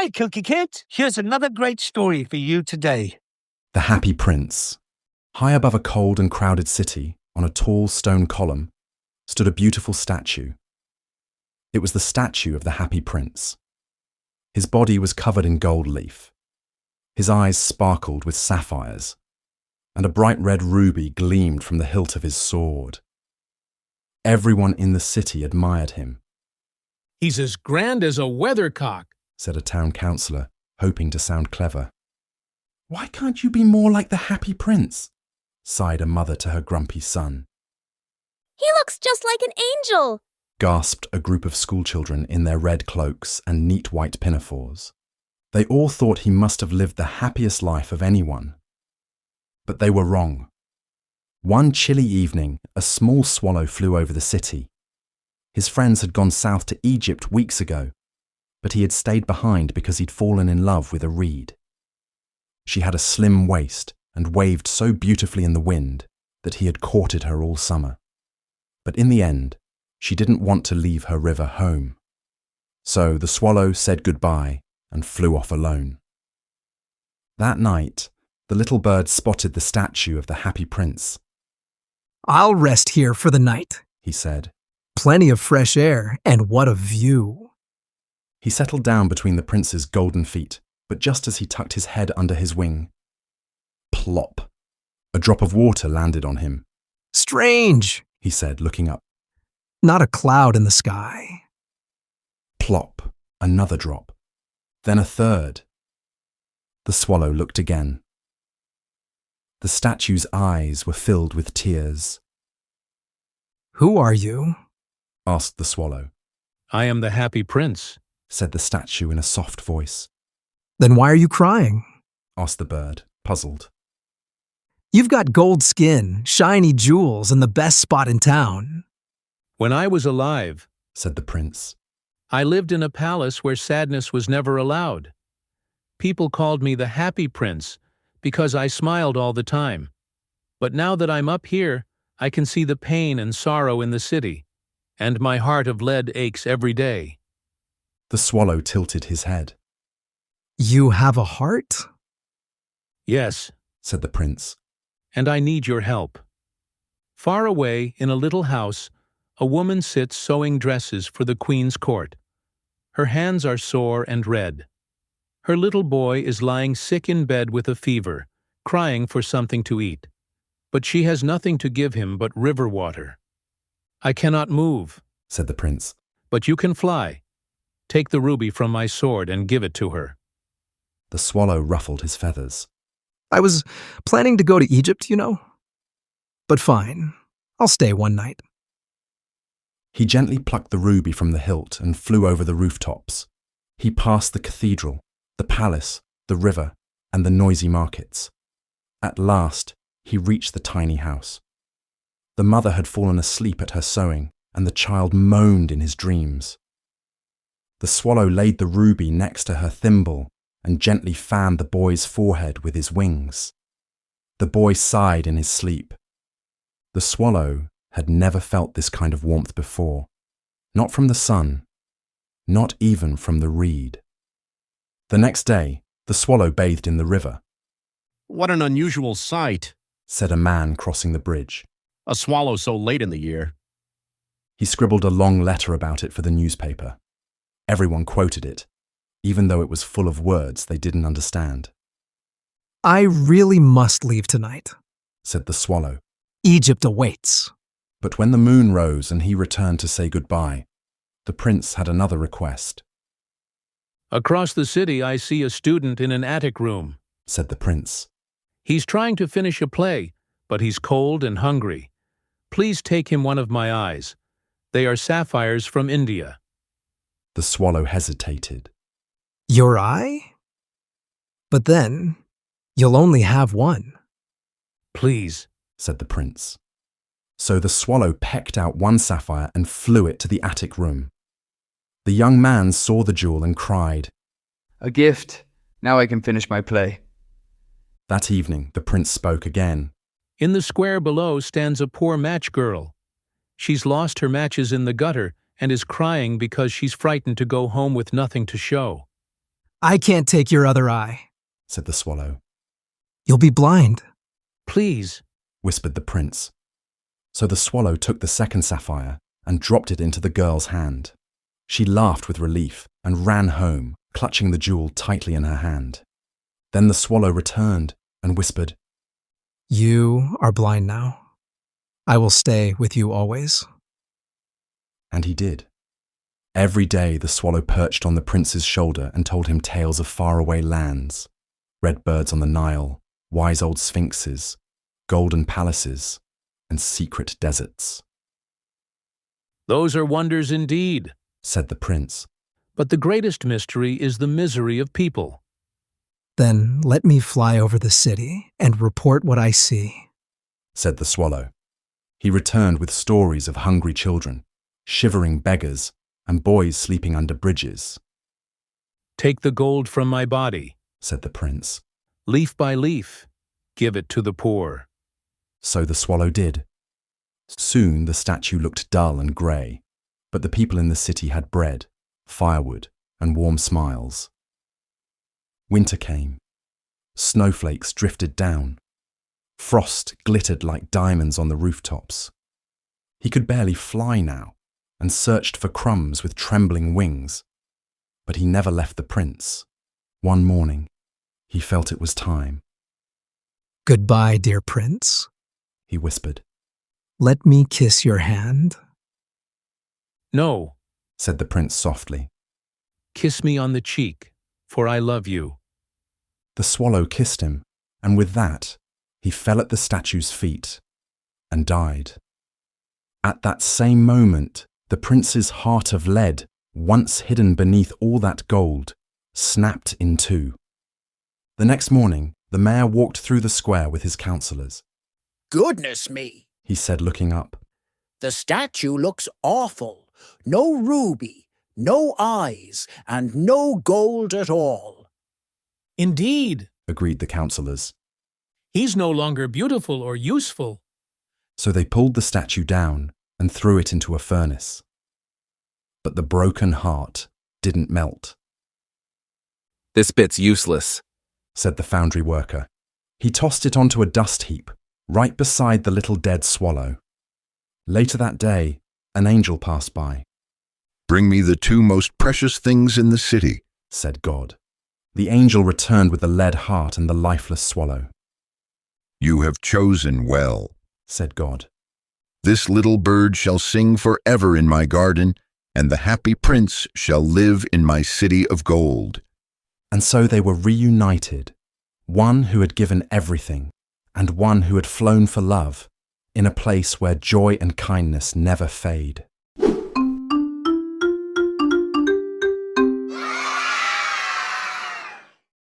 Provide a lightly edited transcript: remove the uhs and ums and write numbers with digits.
Hi, Cookie Kid. Here's another great story for you today. The Happy Prince. High above a cold and crowded city, on a tall stone column, stood a beautiful statue. It was the statue of the Happy Prince. His body was covered in gold leaf. His eyes sparkled with sapphires, and a bright red ruby gleamed from the hilt of his sword. Everyone in the city admired him. "He's as grand as a weathercock," said a town councillor, hoping to sound clever. "Why can't you be more like the Happy Prince?" sighed a mother to her grumpy son. "He looks just like an angel," gasped a group of schoolchildren in their red cloaks and neat white pinafores. They all thought he must have lived the happiest life of anyone. But they were wrong. One chilly evening, a small swallow flew over the city. His friends had gone south to Egypt weeks ago, but he had stayed behind because he'd fallen in love with a reed. She had a slim waist and waved so beautifully in the wind that he had courted her all summer. But in the end, she didn't want to leave her river home. So the swallow said goodbye and flew off alone. That night, the little bird spotted the statue of the Happy Prince. "I'll rest here for the night," he said. "Plenty of fresh air, and what a view." He settled down between the prince's golden feet, but just as he tucked his head under his wing, plop! A drop of water landed on him. "Strange," he said, looking up. "Not a cloud in the sky." Plop! Another drop. Then a third. The swallow looked again. The statue's eyes were filled with tears. "Who are you?" asked the swallow. "I am the Happy Prince," said the statue in a soft voice. "Then why are you crying?" asked the bird, puzzled. "You've got gold skin, shiny jewels, and the best spot in town." "When I was alive," said the prince, "I lived in a palace where sadness was never allowed. People called me the Happy Prince because I smiled all the time. But now that I'm up here, I can see the pain and sorrow in the city, and my heart of lead aches every day." The swallow tilted his head. "You have a heart?" "Yes," said the prince, "and I need your help. Far away, in a little house, a woman sits sewing dresses for the queen's court. Her hands are sore and red. Her little boy is lying sick in bed with a fever, crying for something to eat. But she has nothing to give him but river water. I cannot move," said the prince, "but you can fly. Take the ruby from my sword and give it to her." The swallow ruffled his feathers. "I was planning to go to Egypt, you know. But fine, I'll stay one night." He gently plucked the ruby from the hilt and flew over the rooftops. He passed the cathedral, the palace, the river, and the noisy markets. At last, he reached the tiny house. The mother had fallen asleep at her sewing, and the child moaned in his dreams. The swallow laid the ruby next to her thimble and gently fanned the boy's forehead with his wings. The boy sighed in his sleep. The swallow had never felt this kind of warmth before, not from the sun, not even from the reed. The next day, the swallow bathed in the river. "What an unusual sight," said a man crossing the bridge. "A swallow so late in the year." He scribbled a long letter about it for the newspaper. Everyone quoted it, even though it was full of words they didn't understand. "I really must leave tonight," said the swallow. "Egypt awaits." But when the moon rose and he returned to say goodbye, the prince had another request. "Across the city I see a student in an attic room," said the prince. "He's trying to finish a play, but he's cold and hungry. Please take him one of my eyes. They are sapphires from India." The swallow hesitated. "Your eye? But then, you'll only have one." "Please," said the prince. So the swallow pecked out one sapphire and flew it to the attic room. The young man saw the jewel and cried, "A gift. Now I can finish my play." That evening, the prince spoke again. "In the square below stands a poor match girl. She's lost her matches in the gutter and is crying because she's frightened to go home with nothing to show." I can't take your other eye, said the swallow. you'll be blind. Please. Whispered the prince. So the swallow took the second sapphire and dropped it into the girl's hand. She laughed with relief and ran home, clutching the jewel tightly in her hand. Then the swallow returned and whispered, You are blind now. I will stay with you always. and he did. Every day the swallow perched on the prince's shoulder and told him tales of faraway lands, red birds on the Nile, wise old sphinxes, golden palaces, and secret deserts. Those are wonders indeed. Said the prince. But the greatest mystery is the misery of people. Then let me fly over the city and report what I see. Said the swallow. He returned with stories of hungry children, shivering beggars, and boys sleeping under bridges. Take the gold from my body, Said the prince. leaf by leaf, give it to the poor. So the swallow did. Soon the statue looked dull and grey, but the people in the city had bread, firewood, and warm smiles. Winter came. Snowflakes drifted down. Frost glittered like diamonds on the rooftops. He could barely fly now, and searched for crumbs with trembling wings. But he never left the prince. One morning, he felt it was time. Goodbye, dear prince. He whispered. Let me kiss your hand. No, Said the prince softly. kiss me on the cheek, for I love you. The swallow kissed him, and with that, he fell at the statue's feet and died. At that same moment, the prince's heart of lead, once hidden beneath all that gold, snapped in two. The next morning, the mayor walked through the square with his councillors. Goodness me, He said, looking up. the statue looks awful. No ruby, no eyes, and no gold at all. Indeed, Agreed the councillors. he's no longer beautiful or useful. So they pulled the statue down and threw it into a furnace. But the broken heart didn't melt, This bit's useless. said the foundry worker. He tossed it onto a dust heap, right beside the little dead swallow. Later that day, an angel passed by, Bring me the two most precious things in the city. said God. The angel returned with the lead heart and the lifeless swallow, You have chosen well. said God. This little bird shall sing forever in my garden, and the happy prince shall live in my city of gold. And so they were reunited, one who had given everything, and one who had flown for love, in a place where joy and kindness never fade.